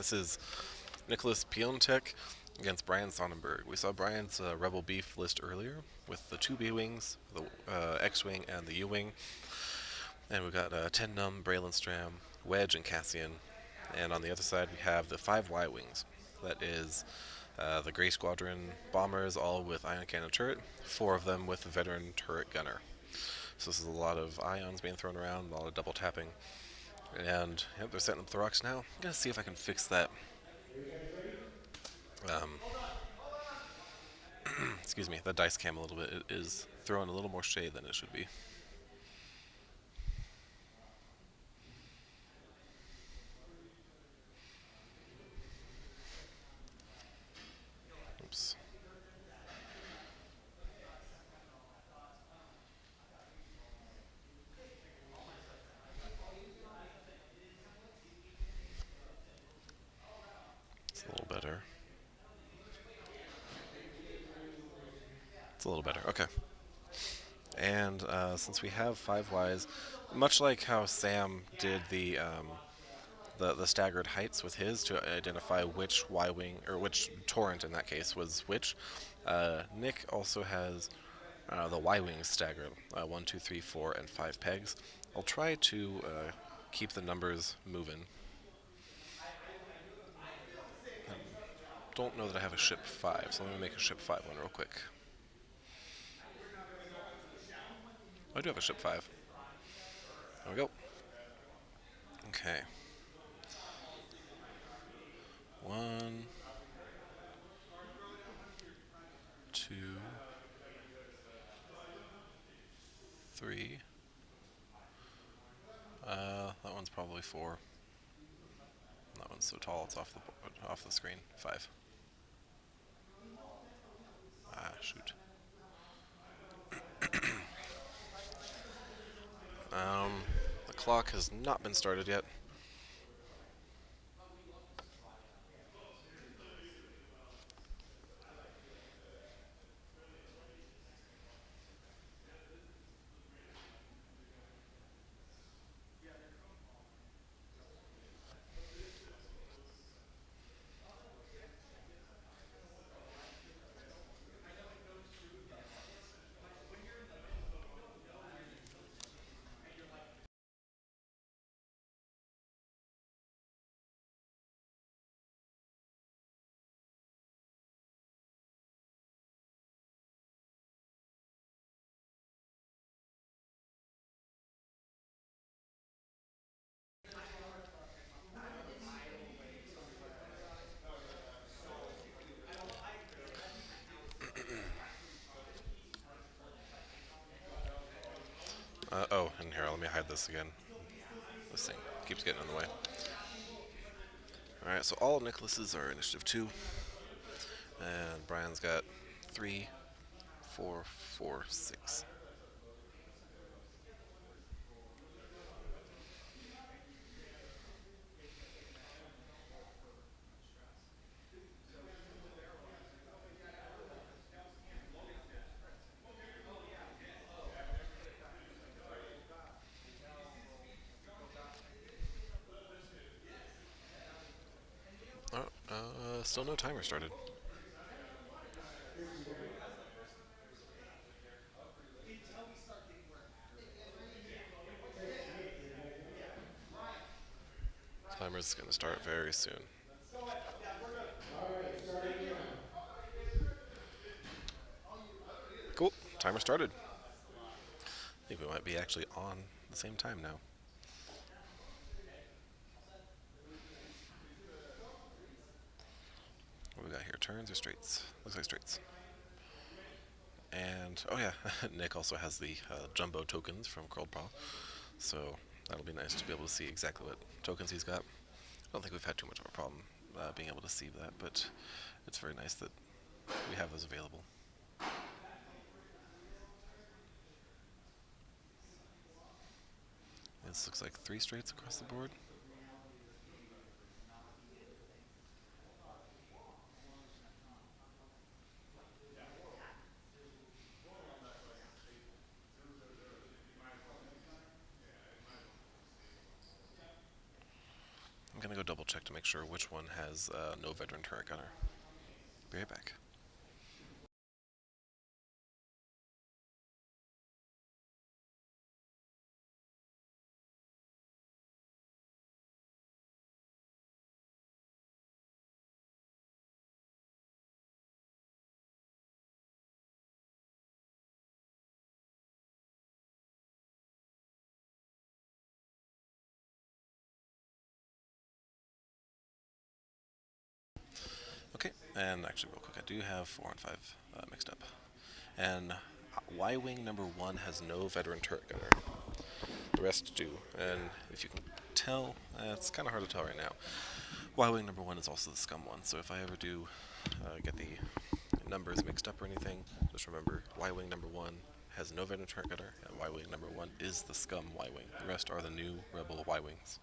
This is Nicholas Piontek against Brian Sonnenburg. We saw Brian's Rebel Beef list earlier with the two B wings, the X-wing, and the U-wing, and we got 10 Num, Braylon Stram, Wedge, and Cassian. And on the other side, we have the 5 Y-wings. That is the Grey Squadron bombers, all with ion cannon turret, 4 of them with the veteran turret gunner. So this is a lot of ions being thrown around, a lot of double tapping. And yep, they're setting up the rocks now. I'm gonna see if I can fix that. Um, excuse me, that dice cam a little bit. It is throwing a little more shade than it should be. Oops. It's a little better. It's a little better. Okay. And since we have 5 Ys, much like how Sam did the staggered heights with his to identify which Y wing or which torrent in that case was which, Nick also has the Y wing staggered 1, 2, 3, 4, and 5 pegs. I'll try to keep the numbers moving. Don't know that I have a ship 5, so let me make a ship 5 one real quick. I do have a ship 5. There we go. Okay. 1, 2, 3. That one's probably 4. That one's so tall it's off the screen. 5. Ah, shoot. The clock has not been started yet. Oh, and here, let me hide this again. This thing keeps getting in the way. Alright, so all Nicholas's are initiative 2. And Brian's got 3, 4, 4, 6. Oh, still no timer started. Timer's gonna start very soon. Cool, timer started. I think we might be actually on the same time now. What we got here? Turns or straights? Looks like straights. And, oh yeah, Nick also has the jumbo tokens from Curlpaw, so that'll be nice to be able to see exactly what tokens he's got. I don't think we've had too much of a problem being able to see that, but it's very nice that we have those available. This looks like 3 straights across the board. gonna go double check to make sure which one has no veteran turret gunner. Be right back. Okay, and actually, real quick, I do have 4 and 5 mixed up. And Y-Wing number 1 has no veteran turret gunner. The rest do. And if you can tell, it's kind of hard to tell right now. Y-Wing number 1 is also the scum one, so if I ever do get the numbers mixed up or anything, just remember Y-Wing number 1 has no veteran turret gunner, and Y-Wing number 1 is the scum Y-Wing. The rest are the new rebel Y-Wings.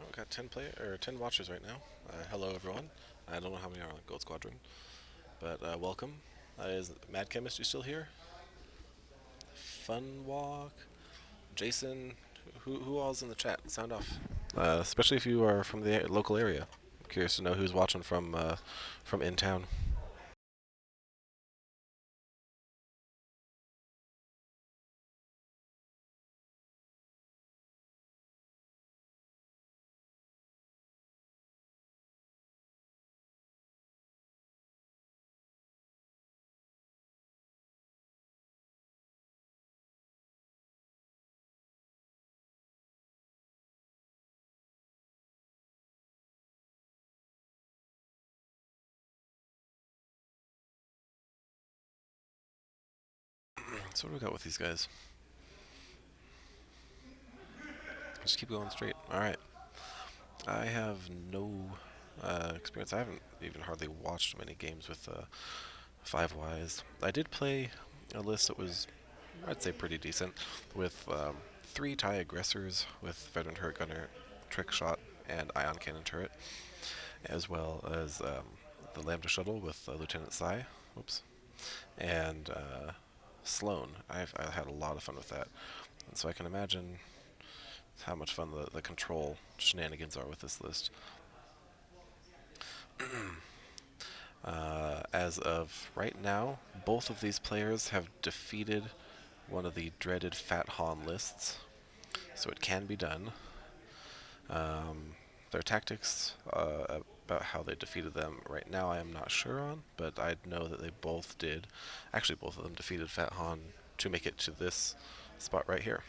We've got 10 watchers right now. Hello, everyone. I don't know how many are on Gold Squadron, but welcome. Is Mad Chemist you still here? Fun Walk, Jason, who all's in the chat? Sound off. Especially if you are from the local area. I'm curious to know who's watching from in town. So what do we got with these guys? Just keep going straight. All right. I have no experience. I haven't even hardly watched many games with 5 Ys. I did play a list that was, I'd say, pretty decent, with 3 TIE aggressors with veteran turret gunner, trick shot, and ion cannon turret, as well as the Lambda shuttle with Lieutenant Sai. Oops. And Sloan. I had a lot of fun with that, and so I can imagine how much fun the control shenanigans are with this list. As of right now, both of these players have defeated one of the dreaded Fat Han lists, so it can be done. Their tactics about how they defeated them right now I am not sure on, but I know that they both did. Actually, both of them defeated Fat Han to make it to this spot right here.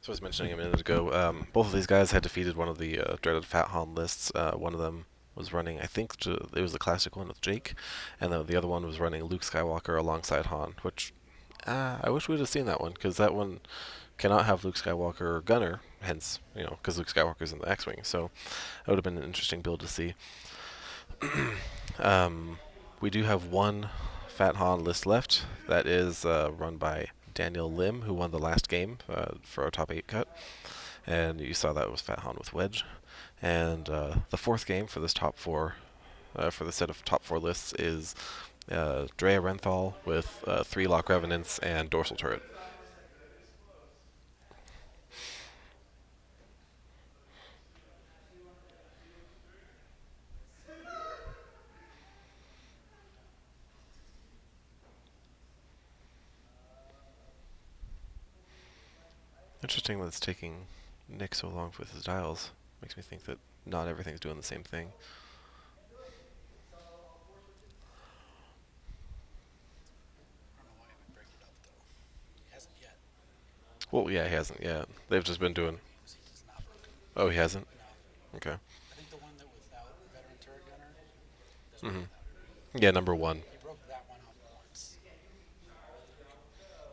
So I was mentioning a minute ago, both of these guys had defeated one of the dreaded Fat Han lists. One of them was running, I think it was the classic one with Jake, and the other one was running Luke Skywalker alongside Han, which I wish we'd have seen that one, because that one cannot have Luke Skywalker or Gunner, hence, because Luke Skywalker's in the X-Wing, so that would have been an interesting build to see. um, we do have one Fat Han list left. That is run by Daniel Lim, who won the last game for our top 8 cut. And you saw that was Fat Han with Wedge. And the fourth game for this top 4, for the set of top 4 lists, is Drea Renthal with 3 Lock Revenants and Dorsal Turret. Interesting that it's taking Nick so long with his dials. Makes me think that not everything's doing the same thing. I don't know why I would break it up though. He hasn't yet. Well, yeah, he hasn't yet. They've just been doing. He's not broken. Oh, he hasn't? No. Okay. I think the one that without veteran turret gunner Mm-hmm. Yeah, number 1. He broke that one off once.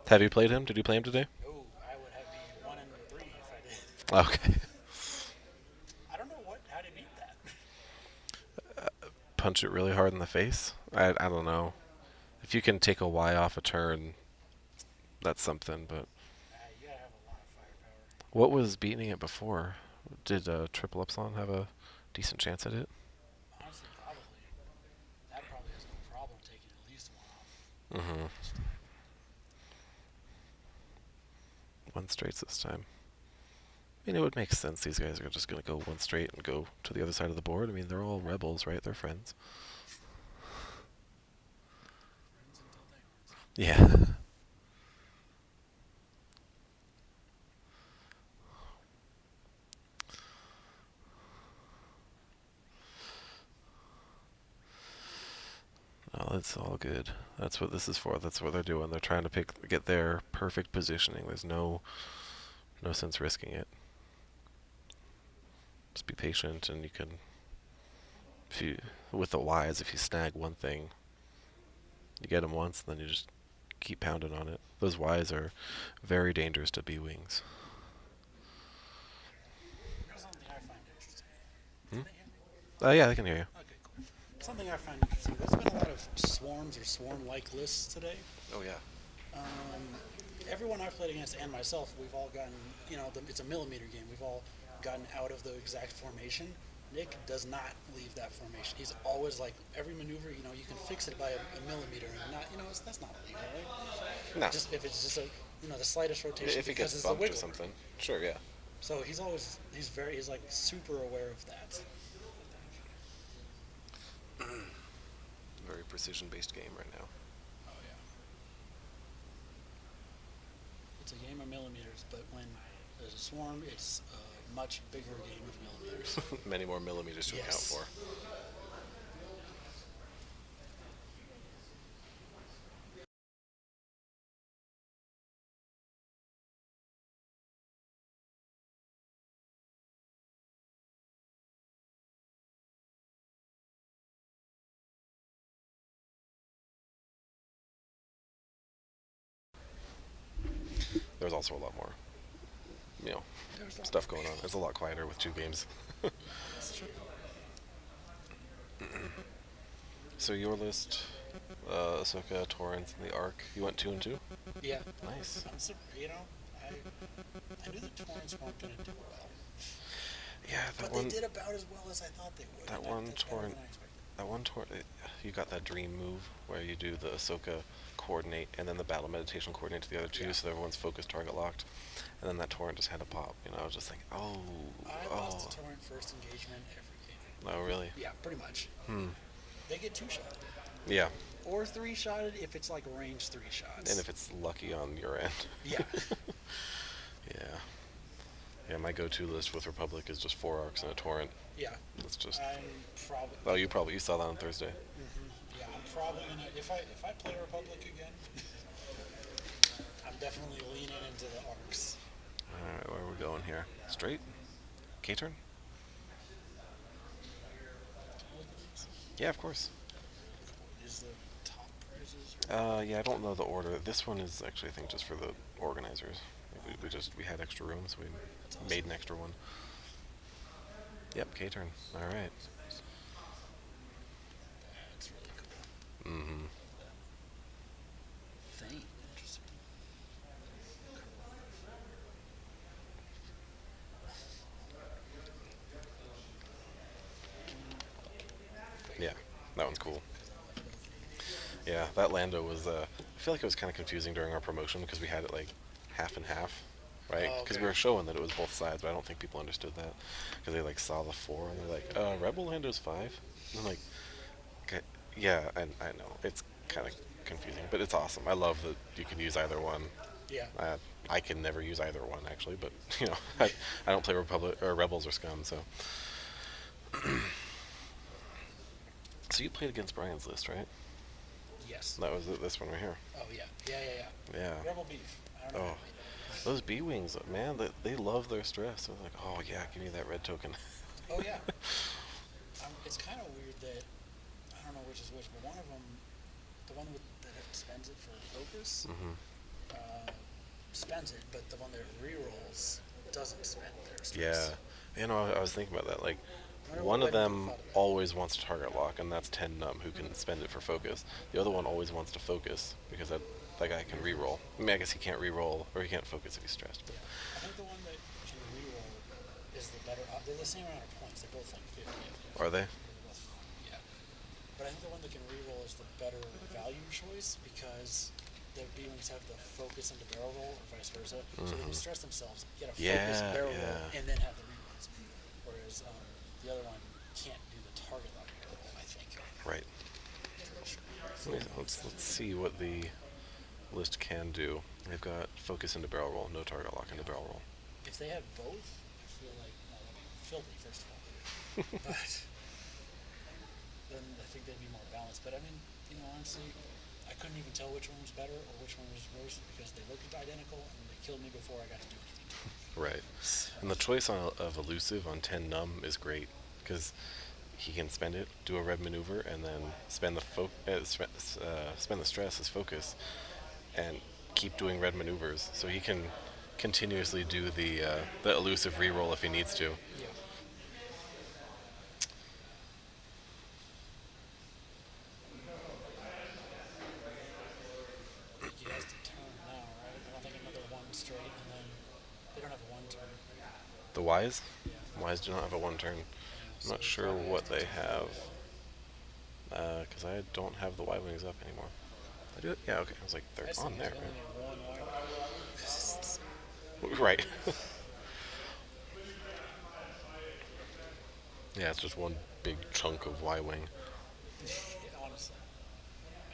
Have you played him? Did you play him today? No, I would have been 1 and 3 if I did. Okay. I don't know how to beat that. Punch it really hard in the face? I don't know. If you can take a Y off a turn, that's something, but... You gotta have a lot of firepower. What was beating it before? Did Triple Epsilon have a decent chance at it? Honestly, probably. That probably has no problem taking at least one off. Mm-hmm. 1 straight this time. I mean, it would make sense. These guys are just going to go 1 straight and go to the other side of the board. I mean, they're all rebels, right? They're friends. Friends until they aren't. Yeah. No, that's all good. That's what this is for. That's what they're doing. They're trying to get their perfect positioning. There's no sense risking it. Just be patient, and you can, with the Ys, if you snag one thing, you get them once, then you just keep pounding on it. Those Ys are very dangerous to B-wings. Here's something I find interesting. Hmm? Can they hear me? Yeah, I can hear you. Okay, cool. Something I find interesting. There's been a lot of swarms or swarm-like lists today. Oh, yeah. Everyone I've played against and myself, we've all gotten, it's a millimeter game. We've all gotten out of the exact formation. Nick does not leave that formation. He's always like, every maneuver, you can fix it by a millimeter and not, that's not legal, right? No. Just if it's just the slightest rotation. If he gets bumped or something. Sure, yeah. So he's like super aware of that. Very precision-based game right now. Oh yeah. It's a game of millimeters, but when there's a swarm, it's a much bigger game of millimeters. Many more millimeters to account for. There's also a lot more, stuff going on. It's a lot quieter with 2 games. That's true. So your list, Ahsoka, Torrens, and the Arc, you went 2 and 2? Yeah. Nice. I knew the Torrents weren't going to do well. Yeah, but they did about as well as I thought they would. That one Torrent, you got that dream move where you do the Ahsoka coordinate and then the battle meditation coordinate to the other 2, so everyone's focused, target locked, and then that Torrent just had a pop. I was just thinking, I lost a Torrent first engagement every game. Oh, really? Yeah, pretty much. They get 2-shotted. Yeah. Or 3-shotted if it's like range 3 shots. And if it's lucky on your end. Yeah. Yeah. Yeah, my go-to list with Republic is just 4 arcs and a Torrent. Yeah. It's just... I'm probably... Oh, you saw that on Thursday. Mm-hmm. Yeah, I'm probably gonna... If I play Republic again, I'm definitely leaning into the arcs. Alright, where are we going here? Straight? K-turn? Can I look at these? Yeah, of course. Is the top prizes? Yeah, I don't know the order. This one is actually, I think, just for the organizers. We had extra room, so we That's made awesome. an extra one. Yep, K-turn. Alright. That's really cool. Mm-hmm. Love that. Thing. Interesting. Yeah, that one's cool. Because I love both of them. Yeah, that Lando was, I feel like it was kind of confusing during our promotion because we had it like half and half, right? Oh, Because okay. we were showing that it was both sides, but I don't think people understood that. Because they like saw the 4 and they're like, Rebel Lando's 5? And I'm like, okay, yeah, I know. It's kind of confusing, but it's awesome. I love that you can use either one. Yeah. Uh, I can never use either one actually, but you know, I don't play Republic or Rebels or Scum, so. So you played against Brian's list, right? Yes. That was this one right here. Oh yeah. Yeah, yeah, yeah. Yeah. Rebel beef. I don't know how Oh, to beat it. those B wings, man, they love their stress. They're like, oh yeah, give me that red token. Oh yeah. It's kind of weird that I don't know which is which, but one of them, the one with that spends it for focus, Hmm. uh, spends it, but the one that rerolls doesn't spend their Yeah, stress. you know, I was thinking about that. Like, I wonder one why of nobody them thought of that. always wants to target lock, and that's 10 num who can spend it for focus. The other one always wants to focus because that guy can reroll. I mean, I guess he can't reroll or he can't focus if he's stressed. But Yeah, I think the one that can reroll is the better. They're the same amount of points. They're both like 50. I think. are they? They're both, yeah. But I think the one that can reroll is the better value choice because the B-Wings have the focus into barrel roll or vice versa. So they can Hmm. stress themselves, get a focus Yeah, barrel roll, yeah. and then have the rerolls. Whereas the other one can't do the target lock barrel roll, I think. Right. Pretty sure. Let's see what the list can do. They've got focus into barrel roll, no target lock into Yeah. barrel roll. If they had both, I feel like, well, that'd be filthy, first of all. But then I think they'd be more balanced. But I mean, honestly, I couldn't even tell which one was better or which one was worse because they looked identical and they killed me before I got to do anything to them. Right. So, And the choice of elusive on 10 num is great because he can spend it, do a red maneuver, and then spend the stress as focus, and keep doing red maneuvers. So he can continuously do the elusive reroll if he needs to. yeah. I think he has to turn now, right? I don't think another one straight and then they don't have a one turn. The Y's? Yeah. Y's do not have a one turn. Yeah. I'm So not he sure probably has what to they turn have that. because I don't have the Y wings up anymore. I do it? Yeah, okay. I was like, they're I just on think there, he's only one wide. right? Right. Yeah, it's just one big chunk of Y wing. Honestly.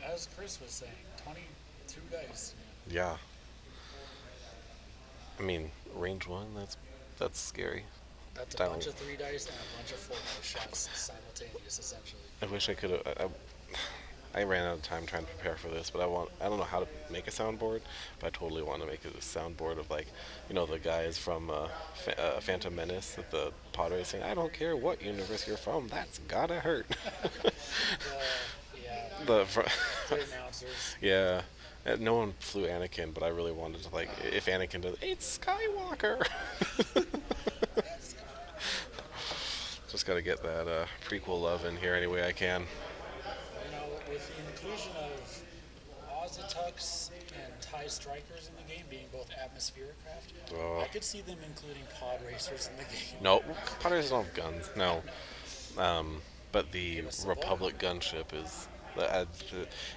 As Chris was saying, 22 dice. Yeah. I mean, range one. That's scary. That's a That bunch of 3 dice and a bunch of 4 dice shots simultaneous, essentially. I wish I could have. I ran out of time trying to prepare for this, but I don't know how to make a soundboard, but I totally want to make a soundboard of like, the guys from Phantom Menace at the pod racing. I don't care what universe you're from. That's gotta hurt. Yeah, the the announcers. yeah. No one flew Anakin, but I really wanted to like if Anakin does, it's Skywalker. Yes. Just gotta get that prequel love in here any way I can. With the inclusion of Ozatux and TIE Strikers in the game being both atmospheric craft, Oh. I could see them including pod racers in the game. No, Potters don't have guns. No. No. But the Give us a Republic gunship is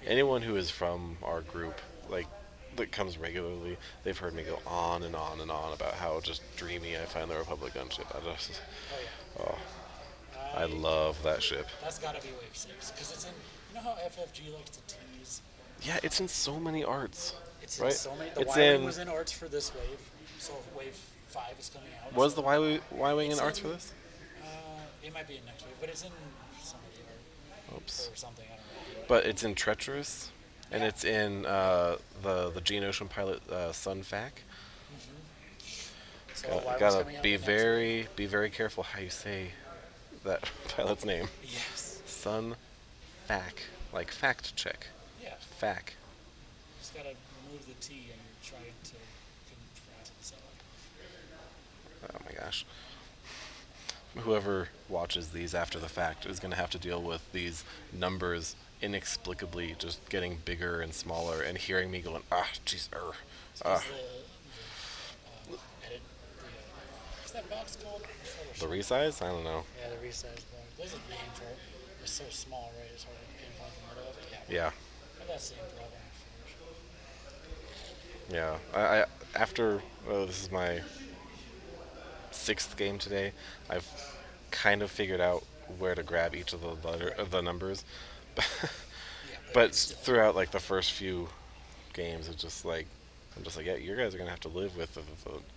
anyone who is from our group, like that comes regularly. They've heard me go on and on and on about how just dreamy I find the Republic gunship. Oh yeah. Oh, I love that ship. That's got to be Wave 6 because it's in. You know how FFG likes to tease. Yeah, it's in so many arts, It's in right? so many. The It's Y-wing in. was in arts for this wave, so Wave 5 is coming out. Was So the Y wing in it's arts in, for this? It might be in next wave, but it's in some of the art Oops. or something. I don't know. But it's in Treacherous, and Yeah. it's in the Gene Ocean pilot Sunfac. Mm-hmm. So why was Gotta coming out the next week? be very careful how you say that pilot's name. Yes. Sun Fac, like fact check. Yeah. Fac. Just gotta remove the T and try to pronounce it. So Oh my gosh. Whoever watches these after the fact is gonna have to deal with these numbers inexplicably just getting bigger and smaller, and hearing me going, jeez, it's because ah. edit the what's that box called? The resize? I don't know. Yeah, the resize box. There's a name for it. It's so small, right? It's hard to pinpoint the middle of it. Yeah. Yeah, I had that same problem. yeah. I after this is my sixth game today. I've kind of figured out where to grab each of the numbers, Yeah, but but it's still. throughout like the first few games, it's just like I'm just like, yeah, you guys are gonna have to live with the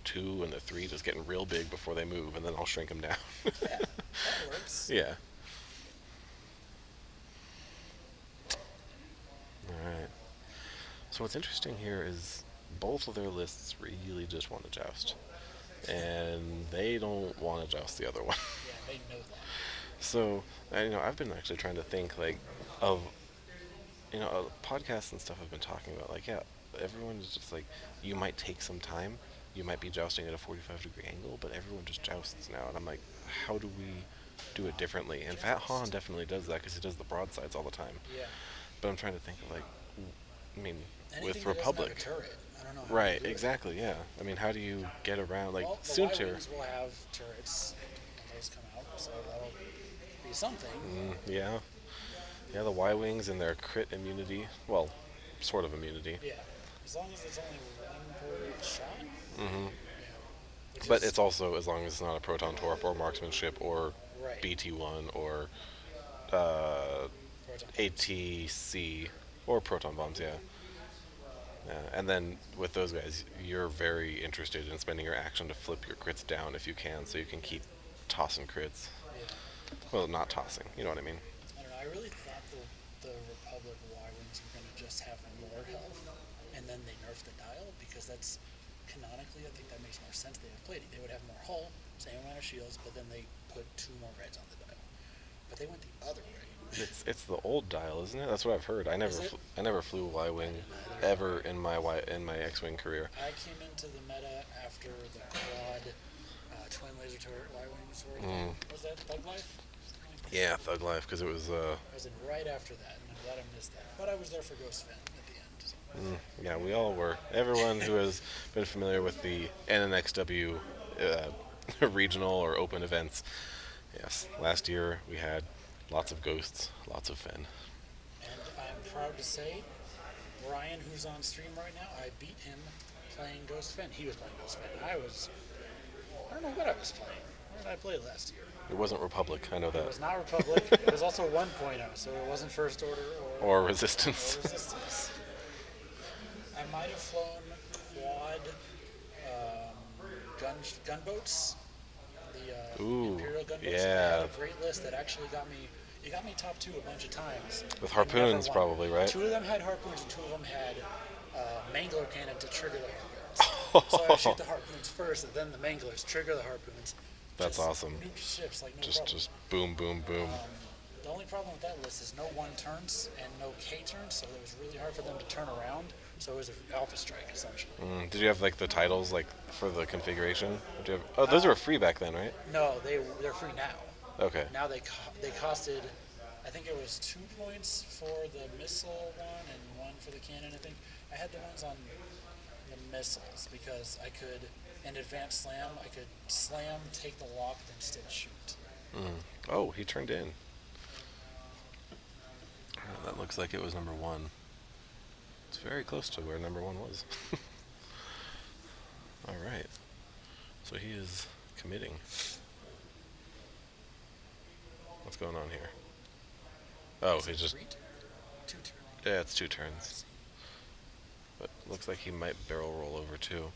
2 and the 3 just getting real big before they move, and then I'll shrink them down. Yeah, that works. Yeah. All right. So what's interesting here is both of their lists really just want to joust, and they don't want to joust the other one. Yeah, they know that. So, I've been actually trying to think like of podcasts and stuff have been talking about like, yeah, everyone is just like, you might take some time, you might be jousting at a 45-degree angle, but everyone just jousts now, and I'm like, how do we do it differently? And Fat Han definitely does that because he does the broadsides all the time. Yeah. But I'm trying to think of like, I mean, Anything with that doesn't have a Republic. turret, I don't know how Right, to do it. exactly, yeah. I mean, how do you get around like Well, the Soontir? Y-Wings will have turrets when those come out, so that'll be something. Yeah, yeah, the Y wings and their crit immunity. Well, sort of immunity. Yeah. As long as it's only one per shot. Hmm. Yeah. Which But is it's also as long as it's not a proton torp or marksmanship or right. BT1 or uh, Proton. ATC or proton bombs. Yeah. Yeah. And then with those guys, you're very interested in spending your action to flip your crits down if you can, so you can keep tossing crits. Yeah. Well, not tossing. You know what I mean? I don't know. I really thought the Republic Y-Wings were going to just have more health, and then they nerfed the dial, because that's canonically, I think that makes more sense. They have plating. They would have more hull, same amount of shields, but then they put 2 more reds on the dial. But they went the other way. It's the old dial, isn't it? That's what I've heard. Is it? I never flew a Y wing ever in my X-wing career. I came into the meta after the quad twin laser turret Y-Wings were. Was that Thug Life? Yeah, Thug Life, because it was I was in right after that, and I'm glad I missed that. But I was there for Ghost Fan at the end. So. yeah, we all were. Everyone who has been familiar with the NNXW regional or open events. Yes, last year we had lots of ghosts, lots of Fen. And I'm proud to say, Brian, who's on stream right now, I beat him playing Ghost Fen. He was playing Ghost Fen. I don't know what I was playing. What did I play last year? It wasn't Republic, I know It that. was not Republic. It was also 1.0, so it wasn't First Order Or Resistance. or Resistance. I might have flown quad gunboats, the Ooh, Imperial gunboats. I yeah. had a great list that actually got me. It got me top 2 a bunch of times. With I never harpoons, won. probably, right? 2 of them had harpoons, and 2 of them had mangler cannon to trigger the harpoons. So I shoot the harpoons first, and then the manglers trigger the harpoons. That's Just awesome. Nuke ships like no Just problem. boom, boom, boom. The only problem with that list is no 1 turns and no K turns, so it was really hard for them to turn around. So it was an alpha strike essentially. Did you have like the titles like for the configuration? Did you have, oh, those were free back then, right? No, they're free now. Okay. Now they costed, I think it was 2 points for the missile one and 1 for the cannon. I think I had the ones on the missiles because I could, in advanced slam, I could slam, take the lock, then still shoot. Oh, he turned in. Oh, that looks like it was number 1. It's very close to where number 1 was. All right. So he is committing. What's going on here? Oh, Is it he's just 3 turn? 2 turn. yeah, it's 2 turns. But looks like he might barrel roll over too.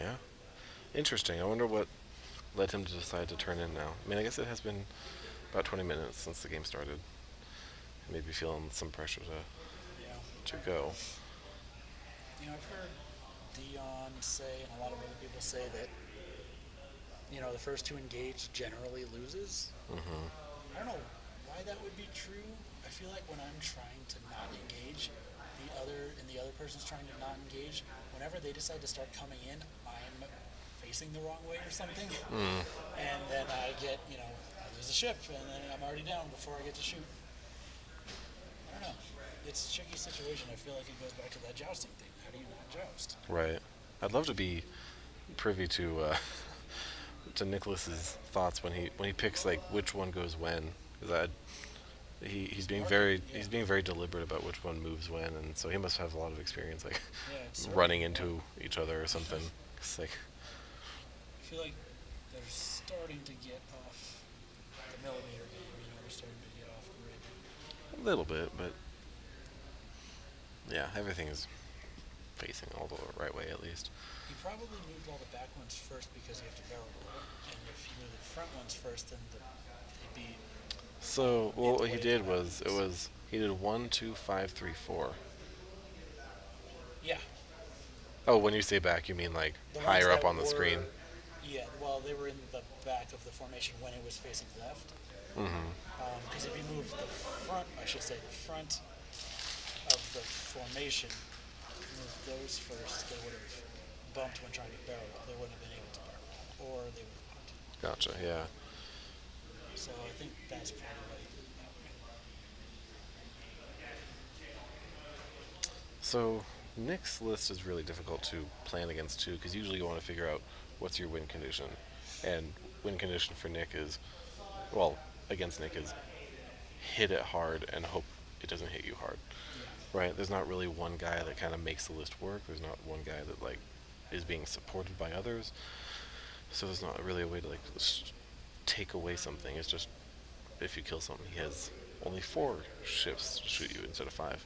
Yeah. Interesting. I wonder what led him to decide to turn in now. I mean, I guess it has been about 20 minutes since the game started. maybe feeling some pressure Yeah. to go. I've heard Dion say, and a lot of other people say that the first to engage generally loses. Hmm. I don't know why that would be true. I feel like when I'm trying to not engage, the other person's trying to not engage, whenever they decide to start coming in, I'm facing the wrong way or something, Mm. and then I lose a ship, and then I'm already down before I get to shoot. I don't know. It's a tricky situation. I feel like it goes back to that jousting thing. How do you not joust? Right. I'd love to be privy to to Nicholas's thoughts when he picks like which one goes when. Because he's being Yeah, he's being very deliberate about which one moves when, and so he must have a lot of experience like yeah. It's sort of, running into each other or something. It's like I feel like they're starting to get off the millimeter game. They're starting to get off grid. a little bit, but yeah, everything is facing all the right way at least. He probably moved all the back ones first because you have to barrel roll it, and if he moved the front ones first, then they'd be So in well, the what he way of the did back was ones. he did 1, 2, 5, 3, 4. Yeah, Oh, when you say back, you mean like the ones higher up that on the screen? were, yeah, well, they were in the back of the formation when it was facing left. Mm-hmm. Because if you move the front, I should say the front of the formation, move those first, they would have bumped when trying to barrel roll. They wouldn't have been able to barrel roll, or they would have bumped. Gotcha. Yeah. So I think that's probably that way. So Nick's list is really difficult to plan against too, because usually you want to figure out what's your win condition, and win condition for Nick is, well, against Nick is hit it hard and hope it doesn't hit you hard. Yeah. Right? There's not really one guy that kind of makes the list work. There's not one guy that like is being supported by others. So there's not really a way to like take away something. It's just if you kill something, he has only 4 ships to shoot you instead of 5.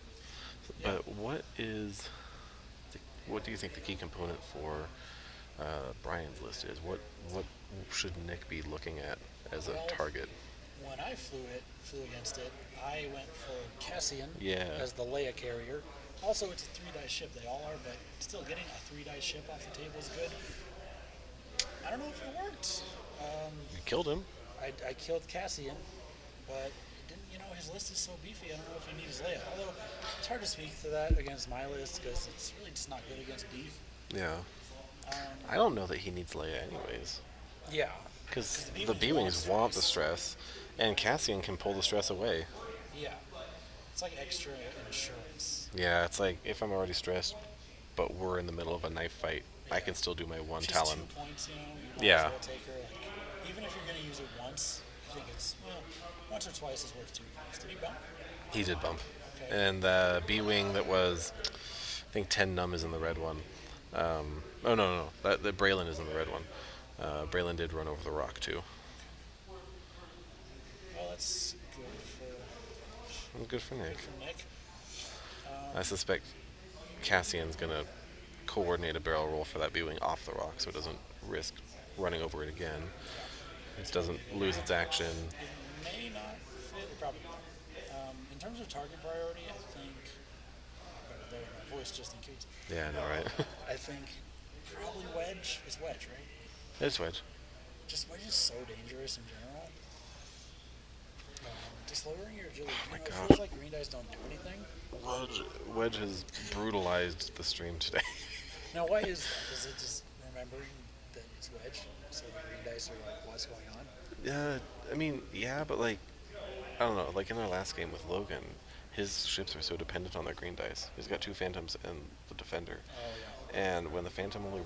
Yeah. But what do you think the key component for Brian's list is? What should Nick be looking at as a Well, target? when I flew against it, I went for Cassian Yeah. as the Leia carrier. Also, it's a 3-dice ship. They all are, but still getting a 3-dice ship off the table is good. I don't know if it worked. You killed him. I killed Cassian, but it didn't. His list is so beefy. I don't know if he needs Leia. Although it's hard to speak to that against my list because it's really just not good against beef. Yeah. Um, I don't know that he needs Leia anyways. yeah, Because the the B-Wings B-Wings want the stress, and Cassian can pull the stress away. Yeah, it's like extra insurance. Yeah, it's like if I'm already stressed, but we're in the middle of a knife fight, I Yeah. can still do my one She's Talon. 2 points. You might Yeah. as well take her. Even if you're going to use it once, I think it's once or twice is worth 2 points. Did he bump? He did bump. Okay. And the B-Wing that was, I think 10 num is in the red one. Oh, no. The Braylon is in the red one. Braylon did run over the rock, too. Well, that's Good for Nick. good for Nick. I suspect Cassian's going to coordinate a barrel roll for that B-Wing off the rock so it doesn't risk running over it again. It doesn't lose its action. It may not fit. It probably won't. In terms of target priority, I think. I better lower my voice just in case. Yeah, I know, right? I think probably Wedge is Wedge, right? It's Wedge. Just Wedge is so dangerous in general. Just lowering your agility. my It gosh. feels like green dice don't do anything. Wedge has brutalized the stream today. Now, why is that? Is it just remembering that it's Wedge? So the green dice are like, what's going on? I mean, yeah, but like, I don't know. Like in our last game with Logan, his ships are so dependent on their green dice. He's got 2 phantoms and the defender, Oh, yeah. and when the phantom only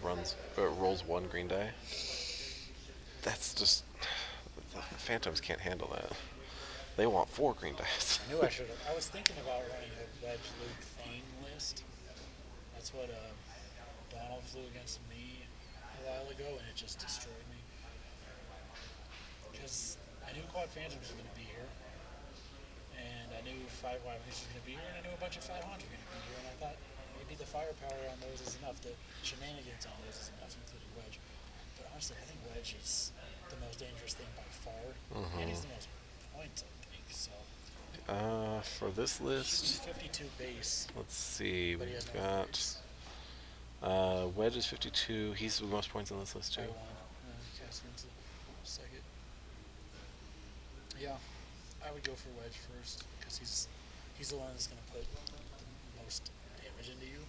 rolls 1 green die, that's just the phantoms can't handle that. They want 4 green dice. I knew I should have. I was thinking about running a Wedge Luke Thane list. That's what Donald flew against me a while ago, and it just destroyed me. Because I knew Quad Phantoms was going to be here, and I knew 5 Y-Wings was going to be here, and I knew a bunch of 5 Hans were going to be here, and I thought maybe the firepower on those is enough, the shenanigans on those is enough, including Wedge. But honestly, I think Wedge is the most dangerous thing by far, and he's the most points, I think. So For this He's list, 52 base, let's see. but he has We've no got upgrades. Wedge is 52. He's the most points on this list too. By one. Cassian's the second. Yeah, I would go for Wedge first because he's the one that's going to put the most damage into you,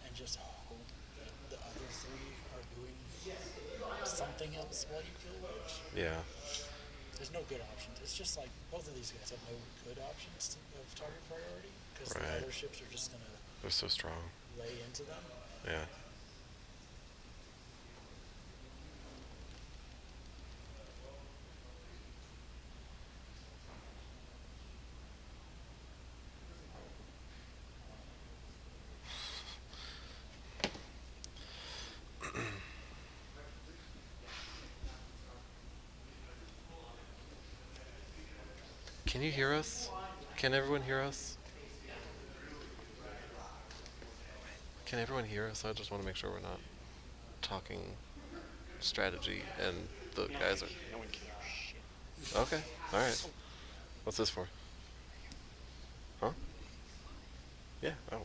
and just hope that the other three are doing something else while you kill Wedge. Yeah. There's no good options. It's just like both of these guys have no good options of target priority because the Right. other ships are just going to They're so strong. lay into them. Yeah. Can you hear us? Can everyone hear us? Can everyone hear us? I just want to make sure we're not talking strategy and the guys are. No one cares. Shit. Okay. All right. What's this for? Huh? Yeah. Oh.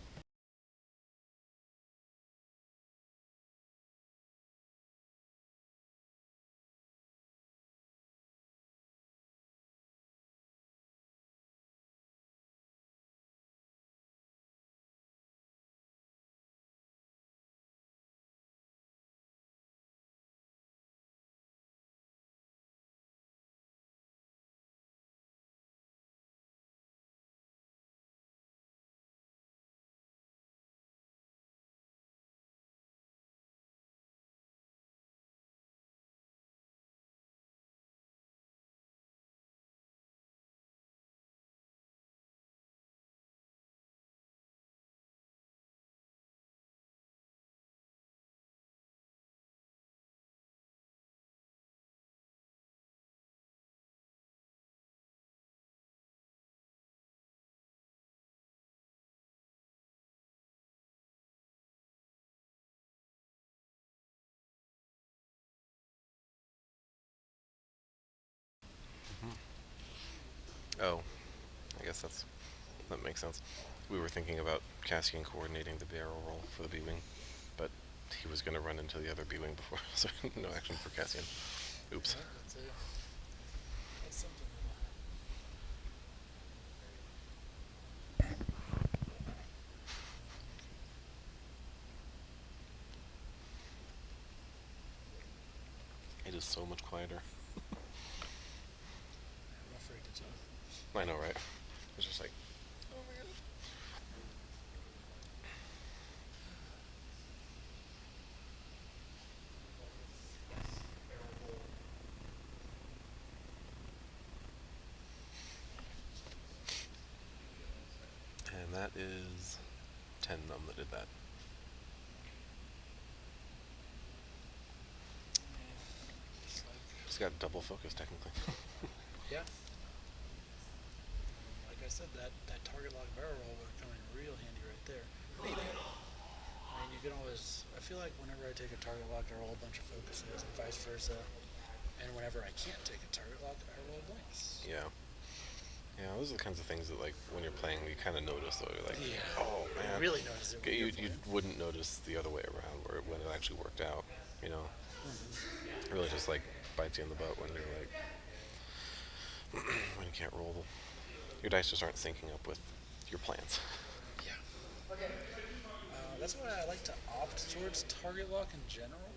Oh. I guess that makes sense. We were thinking about Cassian coordinating the barrel roll for the B-wing, but he was going to run into the other B-wing before, so no action for Cassian. Oops. Well, that's something. It is so much quieter. I'm afraid to tell. I know, right? It's just like, and that is 10 num that did that. It's like, He's got double focus technically. yeah. Like I said, that target lock barrel roll would come in real handy right there. Maybe. I mean, you can always. I feel like whenever I take a target lock, I roll a bunch of focuses, and vice versa. And whenever I can't take a target lock, I roll blanks. Yeah. Yeah, those are the kinds of things that, like, when you're playing, you kind of notice, though. You're like, Yeah. oh, man. You really notice it when You, you're you playing. wouldn't notice the other way around when it actually worked out, you know? It really just, like, bites you in the butt when you're, like, when you can't roll. Your dice just aren't syncing up with your plans. Yeah. That's why I like to opt towards target lock in general,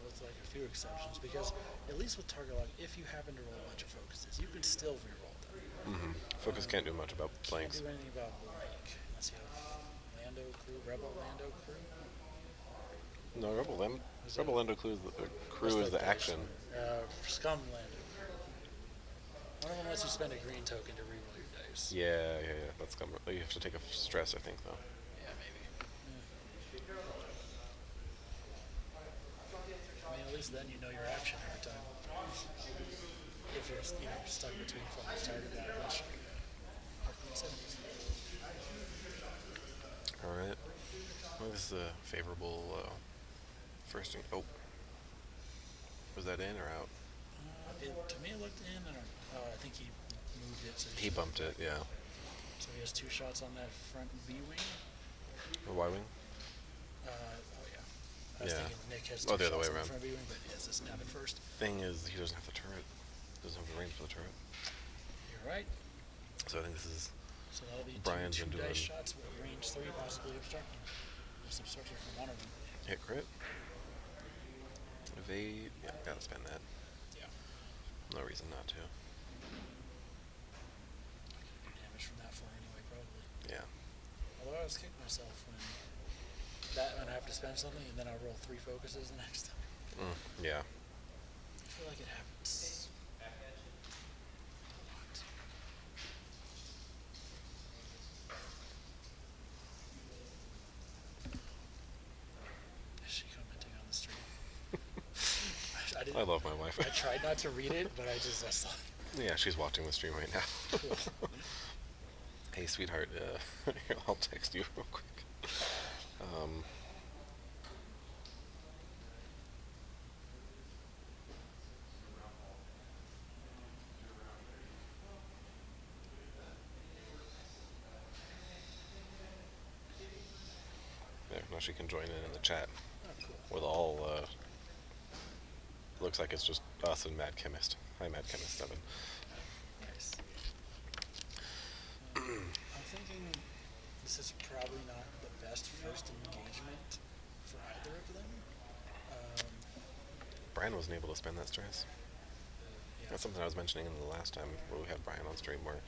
with like a few exceptions, because at least with target lock, if you happen to roll a bunch of focuses, you can still reroll them. Focus can't do much about Can't blanks. do anything about blank unless you have Lando crew, Rebel Lando crew. No, Is it? Rebel Lando What's crew is the dice action. one? Scum Lando crew. One of them lets you spend a green token to reroll your dice. Yeah. That's come. You have to take a stress, I think, though. Yeah, maybe. I mean, at least then you know your action every time. If you're stuck between focus target lock, which makes sense. All right. Well, this is a favorable first. Oh, was that in or out? To me, it looked in. I don't know. I think he moved it. So He bumped it, yeah. So he has 2 shots on that front B wing. Or Y wing? Oh yeah. I was Yeah. thinking Nick has Oh, two the other way shots on the around. front B wing, but yes, this happened first. Thing is, he doesn't have the turret. Doesn't have the range for the turret. You're right. So I think this is So that'll be Brian's two been dice doing shots with range 3 possibly obstructing. Just obstructing from one of them. hit crit. Evade. Yeah, gotta spend that. Yeah. No reason not to. Do damage from that far anyway, probably. Yeah. Although I was kicking myself when I have to spend something and then I roll 3 focuses the next time. Yeah. I feel like it happens. Is she commenting on the stream? I love my wife. I tried not to read it, but I saw it. Yeah, she's watching the stream right now. Cool. Hey, sweetheart, here, I'll text you real quick. There, now she can join in the chat Oh, cool. with all, looks like it's just us and Mad Chemist. Hi, Mad Chemist 7. Nice. I'm thinking this is probably not the best first engagement for either of them. Brian wasn't able to spend that stress. Yeah. That's something I was mentioning in the last time where we had Brian on stream, where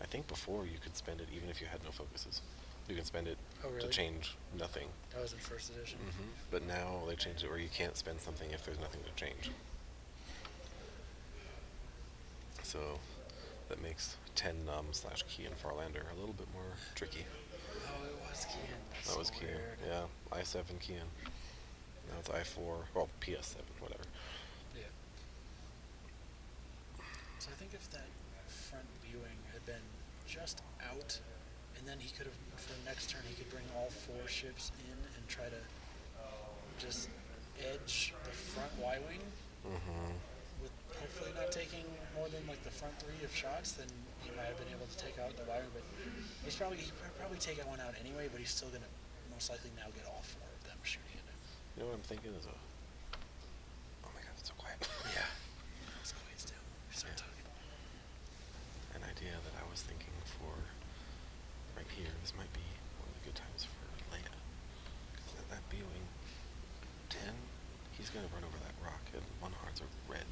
I think before you could spend it even if you had no focuses. You can spend it Oh, really? to change nothing. That was in first edition. But now they changed it where you can't spend something if there's nothing to change. So that makes 10 /Key and Farlander a little bit more tricky. Oh, it was Kian. That's That was so Kian. weird. Yeah, I7 Kian. Now it's I4, well, PS7, whatever. Yeah. So I think if that front viewing had been just out, and then he could have, for the next turn, he could bring all 4 ships in and try to just edge the front Y-wing with hopefully not taking more than like the front 3 of shots, then he might have been able to take out the Y-wing, but he could probably take that one out anyway, but he's still going to most likely now get all 4 of them shooting at him. You know what I'm thinking is oh my god, it's so quiet. Yeah. Let's quiet down. Start talking. An idea that I was thinking for right here, this might be one of the good times for Leia. Because at that B-wing, 10, he's going to run over that rock, and 1 hearts are red.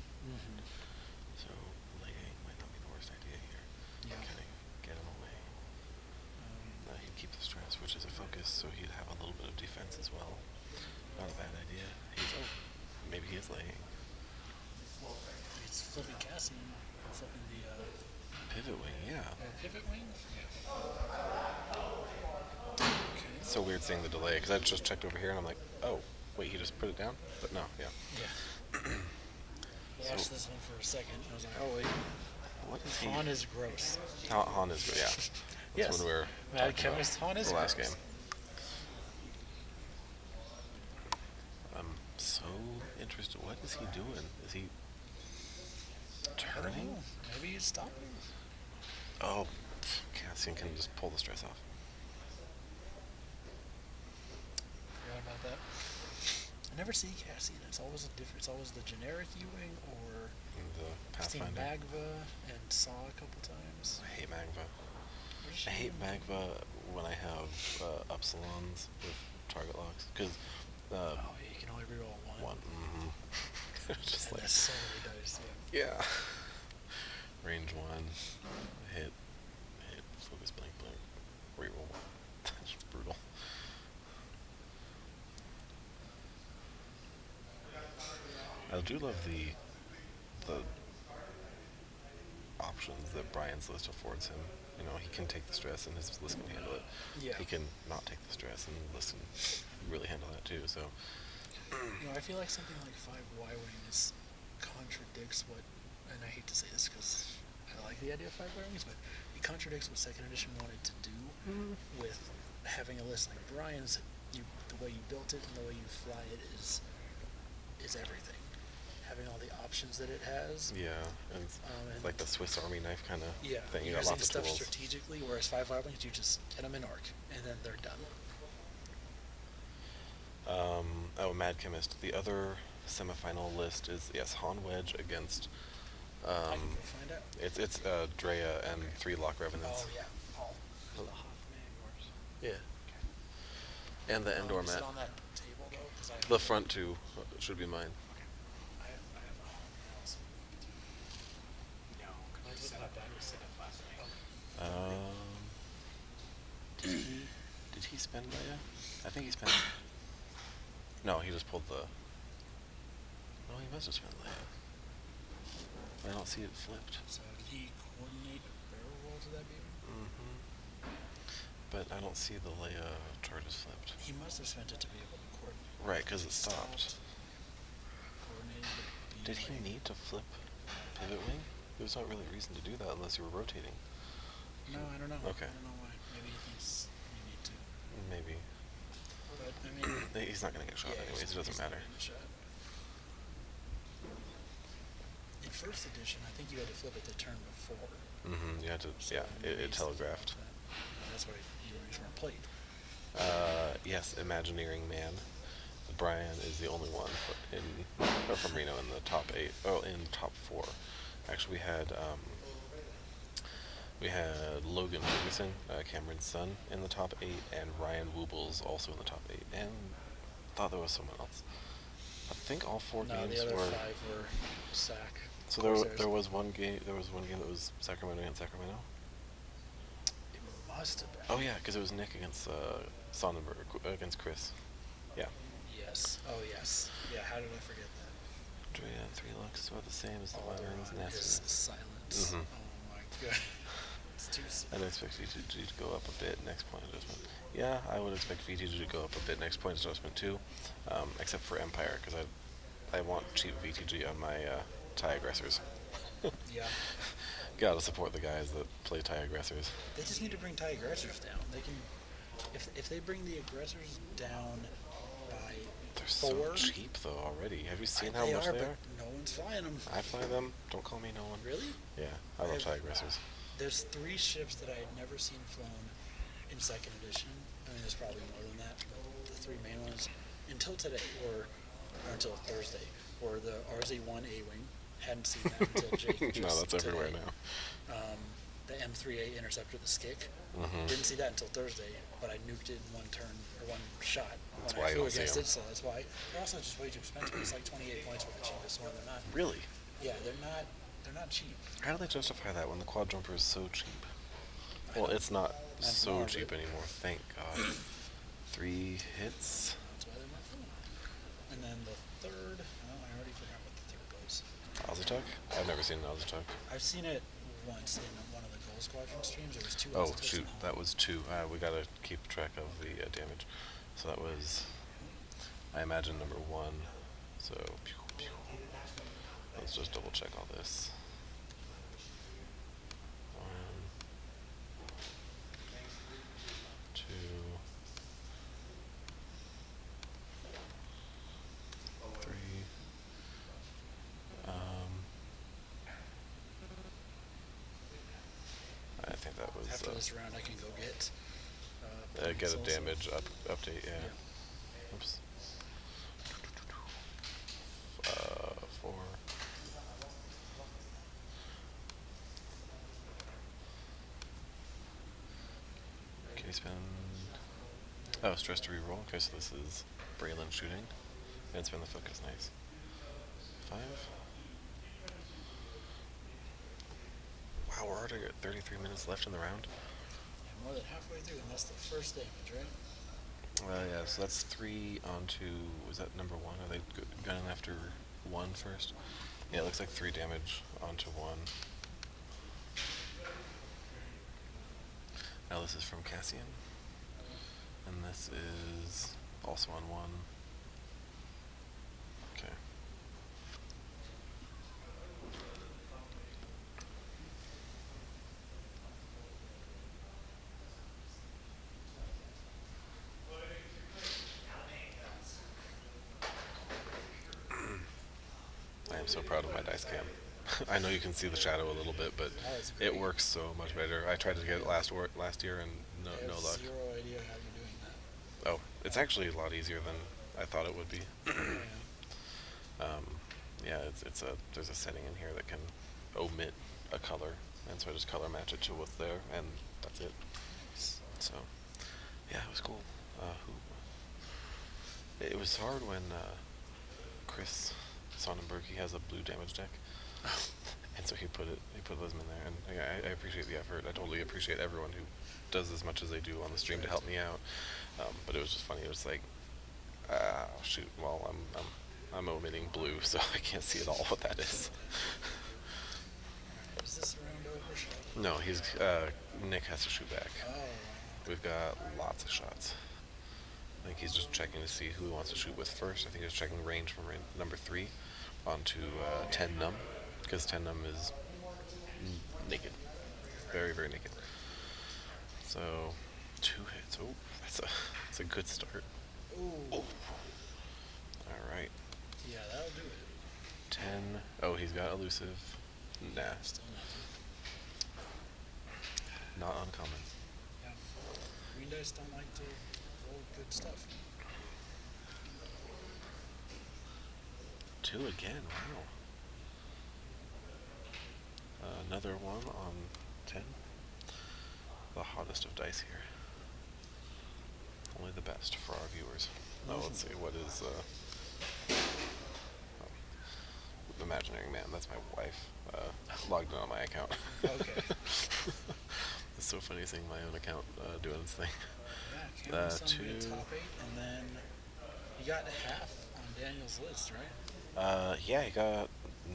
So Leia might not be the worst idea here. Yeah. Kind of get him away. He'd keep the stress, which is a focus, so he'd have a little bit of defense as well. Not a bad idea. Maybe he is laying. He's flipping Cassian, flipping the Pivot wing, yeah. pivot wing? Yeah. Okay. It's so weird seeing the delay, because I just checked over here and I'm like, oh, wait, he just put it down? But no, yeah. Yeah. I watched this one for a second. I was like, oh wait. What is he? Han is gross. Han is good, yeah. That's Yes. when we were Mad talking Chemist about Han is the last gross. game. I'm so interested. What is he doing? Is he I don't turning? know. Maybe he's stopping. Oh, Cassian can just pull the stress off. Forgot about that. I never see Cassian. It's always it's always the generic U-wing or The I've seen Pathfinder. Magva and Saw a couple times. I hate Magva. Where's she I hate in? Magva when I have Upsilons with target locks, because Oh, yeah, you can only reroll one. Just And like, that's so many dice, yeah. yeah. Range 1, hit, focus blank, reroll 1. That's just brutal. I do love the options that Brian's list affords him. You know, he can take the stress and his list can handle it. Yeah. He can not take the stress and his list can really handle that too, so. You know, I feel like something like 5 Y-wing contradicts what, and I hate to say this because I like the idea of 5 Y-wings, but it contradicts what second edition wanted to do with having a list like Brian's. The way you built it and the way you fly it is everything. having all the options that it has. Yeah, and And like the Swiss Army knife kind of yeah, thing. You you're got using lots of stuff tools. strategically, whereas 5 wings, you just get them in orc, and then they're done. Oh, Mad Chemist. The other semifinal list is yes, Han Wedge against. I can go find out. It's Drea and Okay. 3 Lock Revenants. Oh yeah. Oh. Is the Hoffman yours? Yeah. And the Endor Is it mat. on that table though? 'Cause I The front two should be mine. Okay. I have a Hoffman also. No, because I set up that. We set up last night. Um, did he spend Leia? I think he spent. No, he just pulled the. No, he must have spent Leia. I don't see it flipped. So did he coordinate a barrel roll to that beam? Mm-hmm. But I don't see the Leia charges flipped. He must have spent it to be able to coordinate. Right, because it stopped. Coordinated the beam. Did he need to flip pivot wing? There's not really a reason to do that unless you were rotating. No, I don't know. Okay. I don't know why. Maybe he thinks you need to. Maybe. But I mean, He's not going to get shot yeah, anyways. It doesn't he's not matter. getting shot. In first edition, I think you had to flip it the turn before. Mm-hmm. You had to. So Yeah, maybe it he's telegraphed. thinking about that. That's why you weren't played. Yes, Imagineering Man. Brian is the only one from Reno in the top 8. Oh, in top 4. Actually, we had Logan Ferguson, Cameron's son, in the top 8, and Ryan Woobles also in the top 8. And thought there was someone else. I think all 4 No, games the other were. 5 were sack. So Corsairs. there was one game. There was one game that was Sacramento against Sacramento. It must have been. Oh yeah, because it was Nick against Sonnenburg against Chris. Yeah. Yes. Oh yes. Yeah. How did I forget that? Drea and 3 Lux is about the same as the All they're Wyverns on and is Nastiness. silence. Mhm. Oh my god. It's too. I'd expect VTG to go up a bit next point adjustment. Yeah, I would expect VTG to go up a bit next point adjustment too, except for Empire, because I want cheap VTG on my TIE aggressors. Yeah. Gotta support the guys that play TIE aggressors. They just need to bring TIE aggressors down. They can, if they bring the aggressors down by They're 4. so cheap though already. Have you seen how they much are, they but are? no one's flying them. I fly them. Don't call me no one. Really? Yeah, I love I've- TIE aggressors. There's 3 ships that I had never seen flown in second edition. I mean, there's probably more than that. But the 3 main ones until today, or until Thursday, were the RZ-1 A-wing. Hadn't seen that until Jake. No, just that's everywhere today. now. The M3A Interceptor, the Skick. Mhm. Didn't see that until Thursday, but I nuked it in one turn or one shot That's when why I you flew don't see against 'em. it. So that's why they're also just way too expensive. It's like 28 points for the cheapest one. They're not. Really? Yeah, they're not. They're not cheap. How do they justify that when the quad jumper is so cheap? I Well, don't- it's not so anymore, cheap but- anymore, thank God. 3 hits. That's why they're not fun. And then the third, oh, I already forgot what the third was. Ozatuck? I've never seen an Ozatuck. I've seen it once in one of the Gold Squadron streams. There was 2 Oh, Ozatucks shoot, in all. that was 2. We gotta keep track of the damage. So that was, I imagine, number 1. So, pew, pew. Let's just double check all this. 1, 2, 3. I think that was After this round, I can go get. get a points also. damage update. Yeah. Oops. 4. Can you spend? Oh, stress to reroll. Okay, so this is Braylon shooting. And spend the focus. Nice. 5. Wow, we're already at 33 minutes left in the round. Yeah, more than halfway through, and that's the first damage, right? Yeah, so that's 3 onto. Was that number 1? Are they gunning after 1 first? Yeah, it looks like 3 damage onto 1. Now this is from Cassian. And this is also on 1. Okay. I I'm so proud of my dice cam. I know you can see the shadow a little bit, but Oh, it's it great. works so much better. I tried to get it last year and I no have luck. zero idea how you're doing that. Oh, it's actually a lot easier than I thought it would be. Oh, Um, yeah, there's a setting in here that can omit a color, and so I just color match it to what's there, and that's it. So, yeah, it was cool. It was hard when Chris Sonnenburg, he has a blue damage deck, and so he put those in there, and I appreciate the effort. I totally appreciate everyone who does as much as they do on the stream to help me out. But it was just funny. It was like, shoot, well, I'm omitting blue, so I can't see at all what that is. yeah. Is this round over? Should I- No, Nick has to shoot back. Oh, We've got lots of shots. I think he's just checking to see who he wants to shoot with first. I think he's checking range from number 3 onto 10 num, because 10 num is naked, very very naked. So 2 hits. Oh, that's a good start. ooh. Oh. All right. Yeah, that'll do it. 10. Oh, he's got elusive. Nah, Still nothing. not uncommon. Yeah. Green dice don't like to roll good stuff. 2 again. Wow. Another one on 10. The hottest of dice here. Only the best for our viewers. Oh, let's see. What is Imaginary Man? That's my wife. Logged in on my account. Okay. It's so funny seeing my own account doing its thing. Yeah, Cameron's on the 2. top 8, and then you got half on Daniel's list, right? Yeah, he got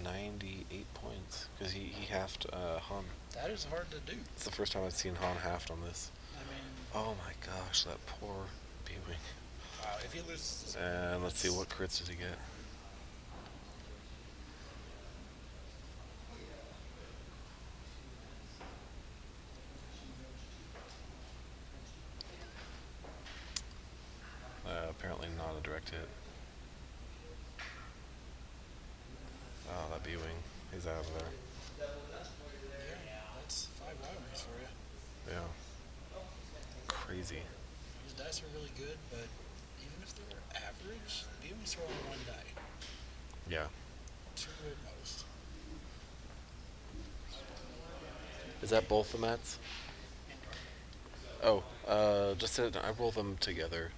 98 points because he halved Han. That is hard to do. It's the first time I've seen Han halved on this. I mean, Oh my gosh, that poor B-Wing. wow, if he loses this And let's see, what crits did he get? Apparently not a direct hit. Oh, that B-Wing. He's out of there. Yeah, that's 5 winners for you. Yeah. Crazy. These dice are really good, but even if they're average, the Beam's throwing 1 die. Yeah. 2 at most. Is that both the mats? Oh, just said I roll them together.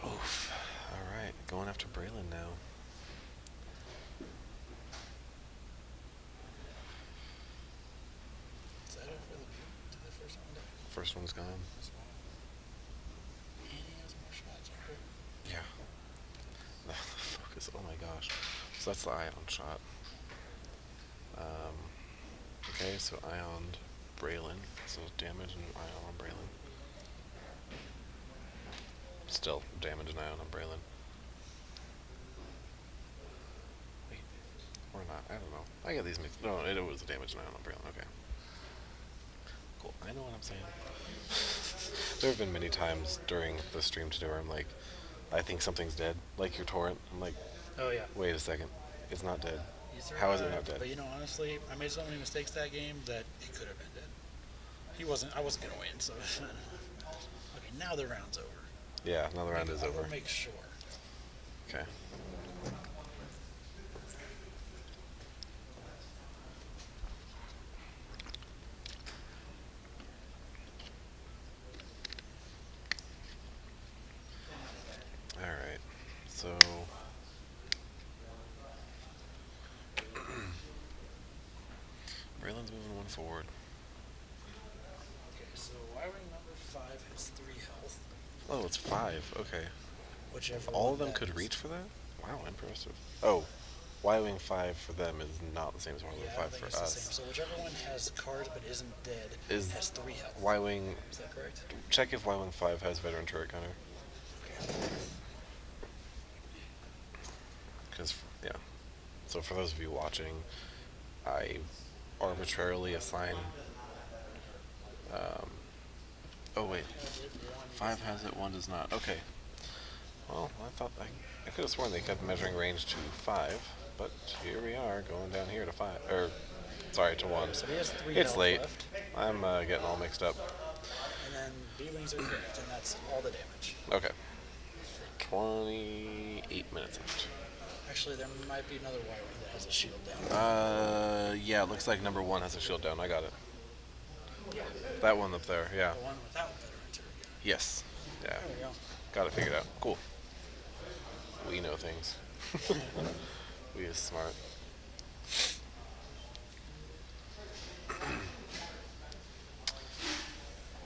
Oof. Alright, going after Braylon now. Is that it for the Beam? Did the first one die? First one's gone. This one. And he has more shots. Okay. Yeah. The focus, oh my gosh. So that's the ion shot. Okay, so ioned Braylon. So damage and ion on Braylon. Still damage and ion on Braylon. Wait, or not, I don't know. I get these mixed. No, it was a damage and ion on Braylon, okay. Cool, I know what I'm saying. There have been many times during the stream today where I'm like, I think something's dead, like your torrent. I'm like, Oh, yeah. wait a second, it's not dead. He's How is it survived, not dead? But you know, honestly, I made so many mistakes that game that it could have been dead. I wasn't gonna win, so. Okay, now the round's over. Yeah, another round is I over. will make sure. Okay. Alright, so Braylon's moving 1 forward. Okay, so wiring number 5 has 3 health. Oh, it's 5, okay. Whichever All one of them that could is. reach for that? Wow, impressive. Oh, Y-Wing 5 for them is not the same as Y-Wing Yeah, I 5 don't think for it's the us. same. So whichever one has cards but isn't dead Is has 3 health. Y-Wing, Is that correct? check if Y-Wing 5 has veteran turret gunner. Okay. Because, yeah. So for those of you watching, I arbitrarily assign, Oh wait, 5 has it, 1 does not. Okay. Well, I could have sworn they kept measuring range to 5, but here we are going down here to 5. Or, sorry, to 1. So he has 3 It's health late. left. I'm getting all mixed up. And then B-Wings are correct, and that's all the damage. Okay. 28 minutes left. Actually, there might be another Y-Wing that has a shield down. Yeah, it looks like number 1 has a shield down. I got it. That one up there, yeah. The one without veteran turret. Yes. Yeah. There we go. Got it figured out. Cool. We know things. We is smart.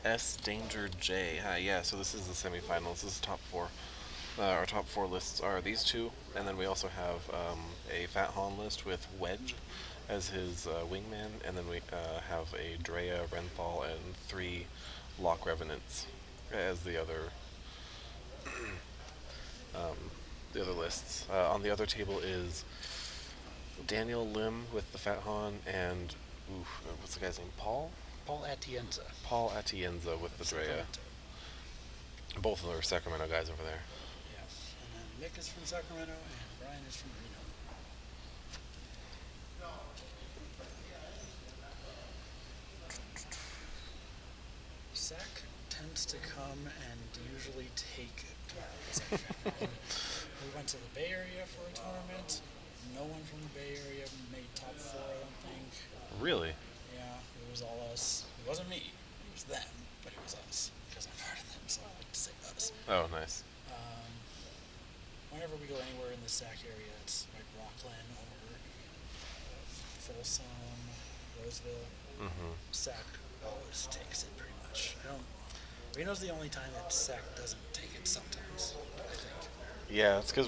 S Danger J. Yeah, so this is the semifinals. This is top 4. Our top 4 lists are these two, and then we also have a Fat Han list with Wedge as his wingman, and then we have a Drea, Renthal, and 3 Lock Revenants as the other lists. On the other table is Daniel Lim with the Fat Han, and what's the guy's name? Paul Atienza with the Drea. Sacramento. Both of them are Sacramento guys over there. Yeah. And then Nick is from Sacramento, and Brian is from Reno. Sac tends to come and usually take tournaments. I found. We went to the Bay Area for a tournament. No one from the Bay Area made top 4, I don't think. Really? Yeah, it was all us. It wasn't me. It was them, but it was us because I'm part of them, so I like to say us. Oh, nice. Whenever we go anywhere in the Sac area, it's like Rockland or Folsom, Roseville. Mm-hmm. Sac always takes it pretty much. Reno's the only time that Sac doesn't take it sometimes, I think. Yeah, it's because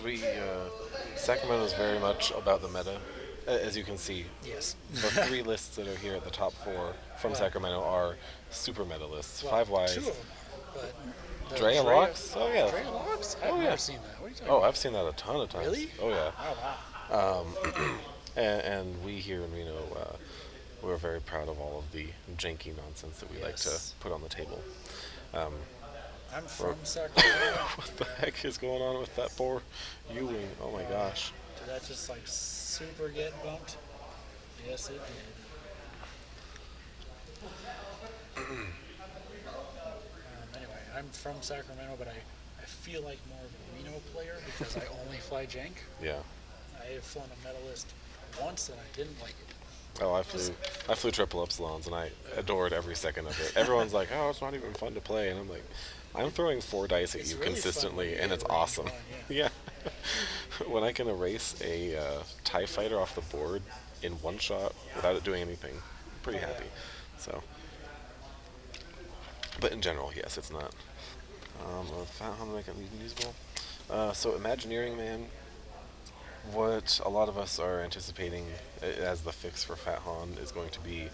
Sacramento is very much about the meta, as you can see. Yes. The 3 lists that are here at the top 4 from Well, Sacramento are super meta lists. Well, 5 wise. 2 of them are, but the Drea Locks? Oh, yeah. Drea Locks? I've Oh, yeah. never seen that. What are you talking Oh, about? I've seen that a ton of times. Really? Oh, yeah. Oh, wow. And we here in Reno, we're very proud of all of the janky nonsense that we like to Yes. put on the table. I'm from Sacramento. What the heck is going on with that poor Ewing? Oh my gosh. Did that just like super get bumped? Yes, it did. Anyway, I'm from Sacramento, but I feel like more of a Reno player because I only fly jank. Yeah. I have flown a medalist once and I didn't like it. Oh, I flew triple epsilons and I adored every second of it. Everyone's like, "Oh, it's not even fun to play," and I'm like, "I'm throwing 4 dice at It's you really fun consistently, when you and get it's range awesome." one, Yeah. When I can erase a TIE fighter off the board in one shot without it doing anything, I'm pretty Oh, yeah. happy. So, but in general, yes, it's not. How to make it usable? So, Imagineering Man. What a lot of us are anticipating as the fix for Fat Han is going to be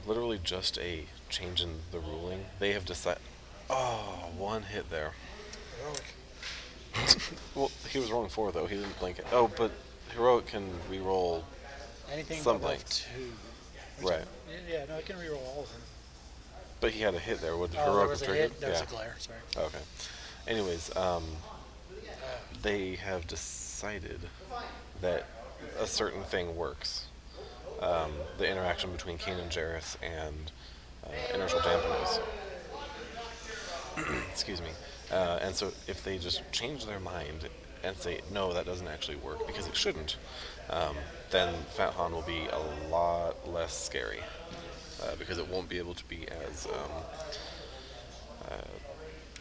literally just a change in the ruling. They have decided. Oh, 1 hit there. Heroic. Well, he was rolling 4 though. He didn't blink it. Oh, but Heroic can re-roll. Anything Some above blanks. 2. Right. Yeah, no, I can reroll all of them. But he had a hit there. Would Oh, there Heroic was have a triggered? hit. That was a glare. Sorry. Okay. Anyways, they have decided that a certain thing works. The interaction between Kanan Jarrus and inertial dampeners. Excuse me. And so if they just change their mind and say, no, that doesn't actually work, because it shouldn't, then Fat Han will be a lot less scary. Because it won't be able to be as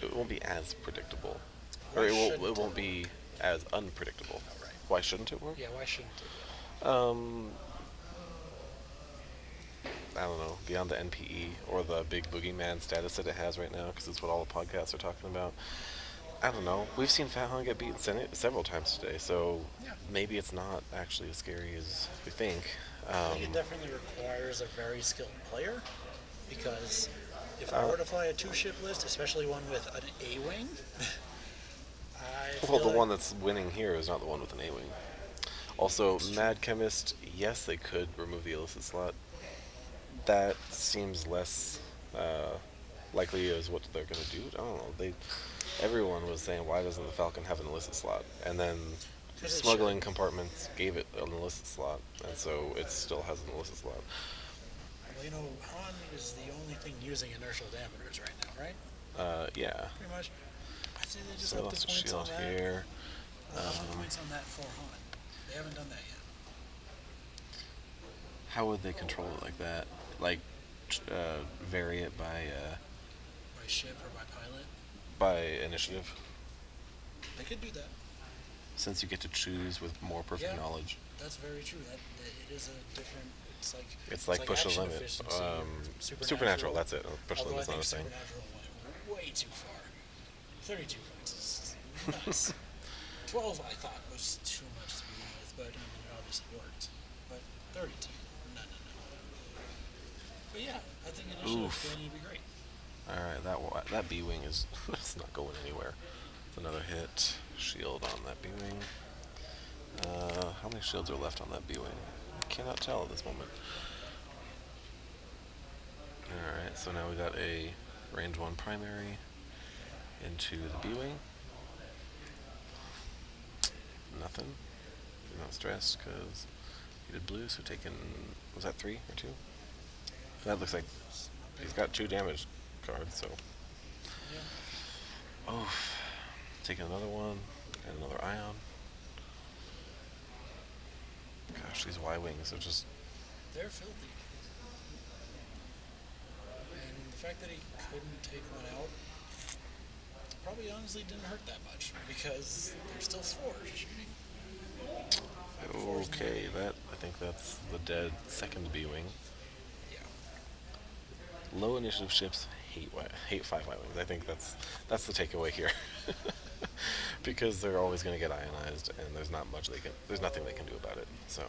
it won't be as predictable, or it won't be as unpredictable. Right. Why shouldn't it work? Yeah, why shouldn't it? I don't know, beyond the NPE or the big boogeyman status that it has right now, because it's what all the podcasts are talking about. I don't know. We've seen Fat Han get beaten several times today, so Yeah. maybe it's not actually as scary as we think. I think it definitely requires a very skilled player, because if I were to fly a 2-ship list, especially one with an A-wing, Well, the one that's winning here is not the one with an A-wing. Also, Mad Chemist, yes, they could remove the illicit slot. That seems less likely is what they're gonna do. I don't know. Everyone was saying, why doesn't the Falcon have an illicit slot? And then Because it smuggling should. compartments gave it an illicit slot, and so it still has an illicit slot. Well, Han is the only thing using inertial dampeners right now, right? Yeah. Pretty much. I say they just So we up the lost a points on shield that. here. Up the points on that for Han. They haven't done that yet. How would they control it like that? Like, vary it By ship or by pilot. by initiative, They could do that. since you get to choose with more perfect Yeah. knowledge. That's very true. That it is a different. It's like push the action limit. efficiency or supernatural. That's it. Push the Although I limit's not think a thing. supernatural went way too far. 32 points is nuts. 12 I thought was too much to begin with, but I mean, it obviously worked. But 32, no. But yeah, I think initiative Oof. is going to be great. All right, that B wing is it's not going anywhere. It's another hit. Shield on that B wing. How many shields are left on that B wing? I cannot tell at this moment. All right, so now we got a range 1 primary into the B wing. Nothing. You're not stressed because he did blue. So taking, was that 3 or 2? That looks like he's got 2 damage cards. So Yeah. oh, taking another one and another ion. Gosh, these Y wings are just. They're filthy. And the fact that he couldn't take one out probably honestly didn't hurt that much because there's still 4 shooting. Okay, I think that's the dead second B wing. Yeah. Low initiative ships hate 5 Y wings. I think that's the takeaway here. Because they're always going to get ionized, and there's nothing they can do about it. So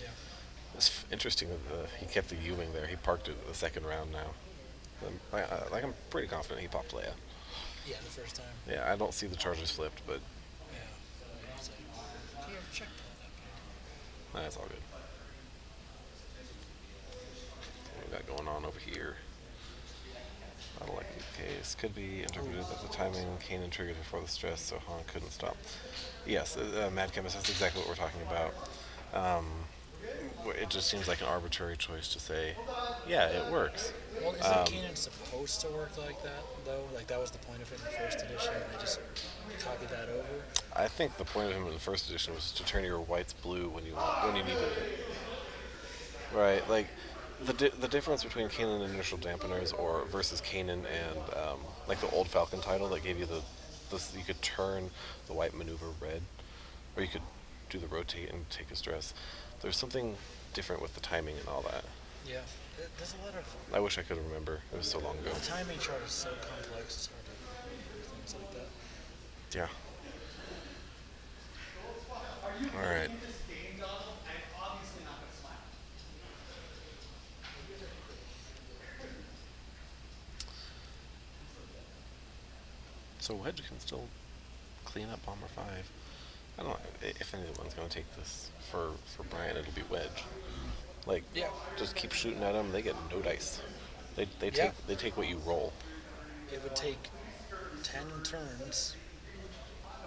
Yeah. it's interesting that he kept the U wing there. He parked it the second round now. I'm pretty confident he popped Leia. Yeah, the first time. Yeah, I don't see the charges flipped, but Yeah. It's like, could have checked on that, but that's all good. What we got going on over here? Not a likely case. Could be interpreted that the timing Kanan triggered before the stress, so Han couldn't stop. Yes, Mad Chemist, that's exactly what we're talking about. It just seems like an arbitrary choice to say, yeah, it works. Well, isn't Kanan supposed to work like that, though? Like, that was the point of it in the first edition, and they just copied that over? I think the point of him in the first edition was to turn your whites blue when you needed it. Right, like the difference between Kanan and inertial dampeners or versus Kanan and like the old Falcon title that gave you the you could turn the white maneuver red, or you could do the rotate and take a stress. There's something different with the timing and all that. Yeah. There's a lot of... I wish I could remember. It was so long ago. The timing chart is so complex, it's hard to remember things like that. Yeah. All right. So Wedge can still clean up Bomber 5. I don't know if anyone's going to take this for Brian. It'll be Wedge. Like, Yeah. just keep shooting at them. They get no dice. They Yeah. take what you roll. It would take 10 turns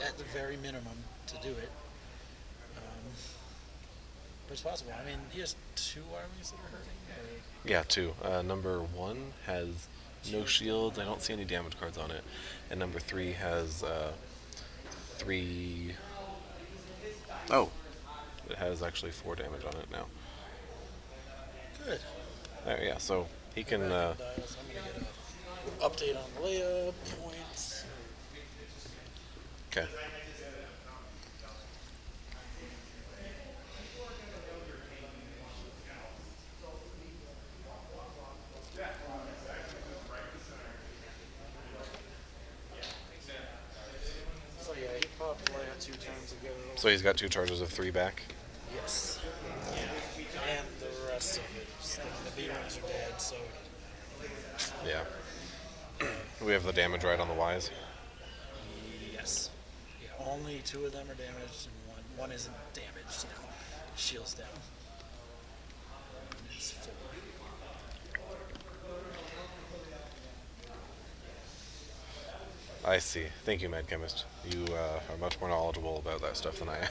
at the very minimum to do it. But it's possible. I mean, he has 2 armies that are hurting. Or... Yeah, 2. Number 1 has no shields. I don't see any damage cards on it. And number 3 has 3. Oh, it has actually 4 damage on it now. Good. There, yeah. So he can. I'm going to get an update on Leia points. Okay. So yeah, he popped Leia 2 turns ago. So he's got 2 charges of 3 back. Yes. And the rest of it, the B-ones are dead, so Yeah. We have the damage right on the Ys. yes. Yeah, only 2 of them are damaged, and one isn't damaged. Shield's down. And it's 4. I see. Thank you, Mad Chemist. You are much more knowledgeable about that stuff than I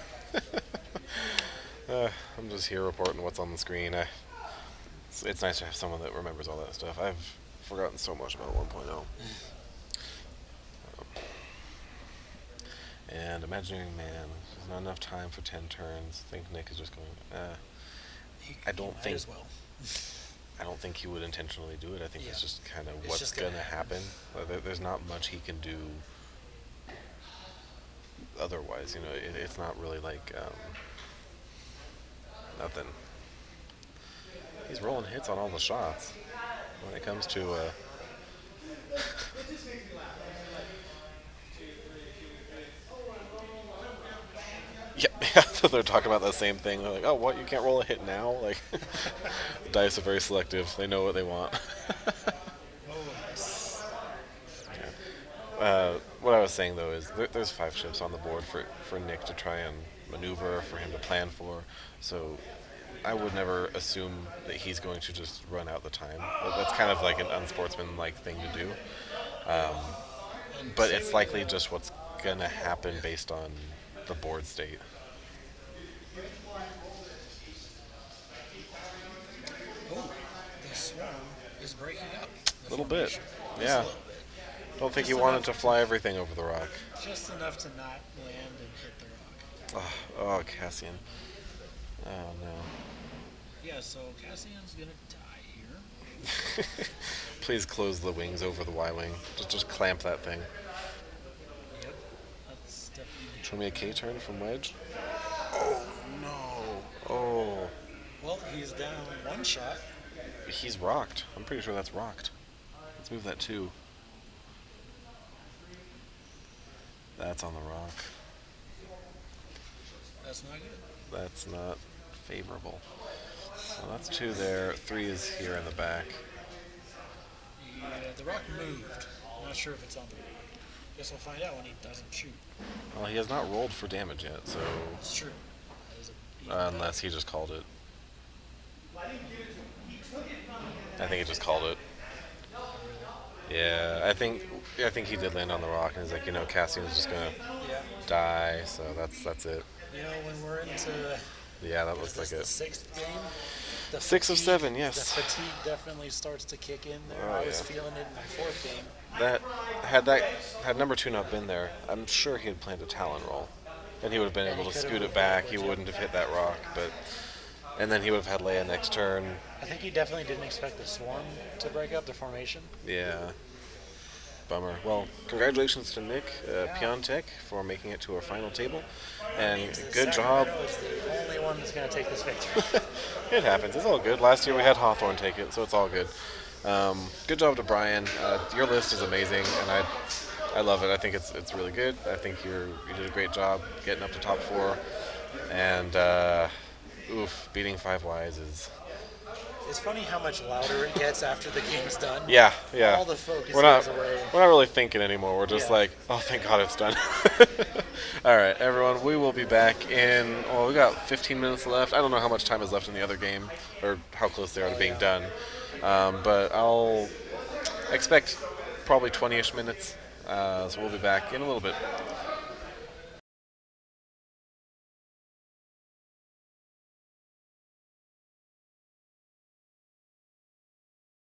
am. I'm just here reporting what's on the screen. It's nice to have someone that remembers all that stuff. I've forgotten so much about 1.0. And Imagineering Man, there's not enough time for 10 turns. I think Nick is just going, I don't Might think as well. I don't think he would intentionally do it. I think Yeah. it's just kind of It's what's just going gonna to happen. There's not much he can do otherwise. It's not really like nothing. He's rolling hits on all the shots. When it comes to yeah, they're talking about the same thing. They're like, "Oh, what? You can't roll a hit now?" Like, the dice are very selective. They know what they want. Oh, yes. What I was saying though is there's 5 ships on the board for Nick to try and maneuver, for him to plan for. So I would never assume that he's going to just run out the time. That's kind of like an unsportsmanlike thing to do. And But say it's we likely get- just what's gonna happen based on the board state. Oh, the swarm is breaking up. A little bit, Just yeah. a little bit. Don't think he Just wanted enough to fly everything over the rock. Just enough to not land and hit the rock. Oh, Cassian. Oh no. Yeah, so Cassian's gonna die here. Please close the wings over the Y-wing. Just clamp that thing. Yep, that's definitely. Show me a K-turn from Wedge. Oh no. Oh. Well, he's down one shot. He's rocked. I'm pretty sure that's rocked. Let's move that too. That's on the rock. That's not good. That's not favorable. So that's 2 there. 3 is here in the back. Yeah, the rock moved. Not sure if it's on the rock. Guess we'll find out when he doesn't shoot. Well, he has not rolled for damage yet, so It's true. That is a unless he just called it. I think he just called it. Yeah, I think he did land on the rock, and he's like, Cassian's just gonna Yeah. die, so that's it. When we're into Yeah, that what looks is like this, the it. sixth game, the 6 of fatigue- 7, yes. The fatigue definitely starts to kick in there. Oh, I was yeah. feeling it in my fourth game. That had number 2 not been there, I'm sure he had planned a Talon roll, and he would have been And able he to could've scoot it moved back. He backwards, yeah. wouldn't have hit that rock, and then he would have had Leia next turn. I think he definitely didn't expect the swarm to break up the formation. Yeah. Bummer. Well, congratulations to Nick Piontek for making it to our final table, and good job. Sacramento is the only one that's going to take this victory. It happens. It's all good. Last year we had Hawthorne take it, so it's all good. Good job to Brian. Your list is amazing, and I love it. I think it's really good. I think you did a great job getting up to top 4, and beating 5 Ys is. It's funny how much louder it gets after the game's done. Yeah. All the focus we're not goes away. we're not really thinking anymore. We're just Yeah. like, oh, thank God it's done. All right, everyone, we will be back in. Well, we got 15 minutes left. I don't know how much time is left in the other game, or how close they are to being done. But I'll expect probably 20-ish minutes. So we'll be back in a little bit.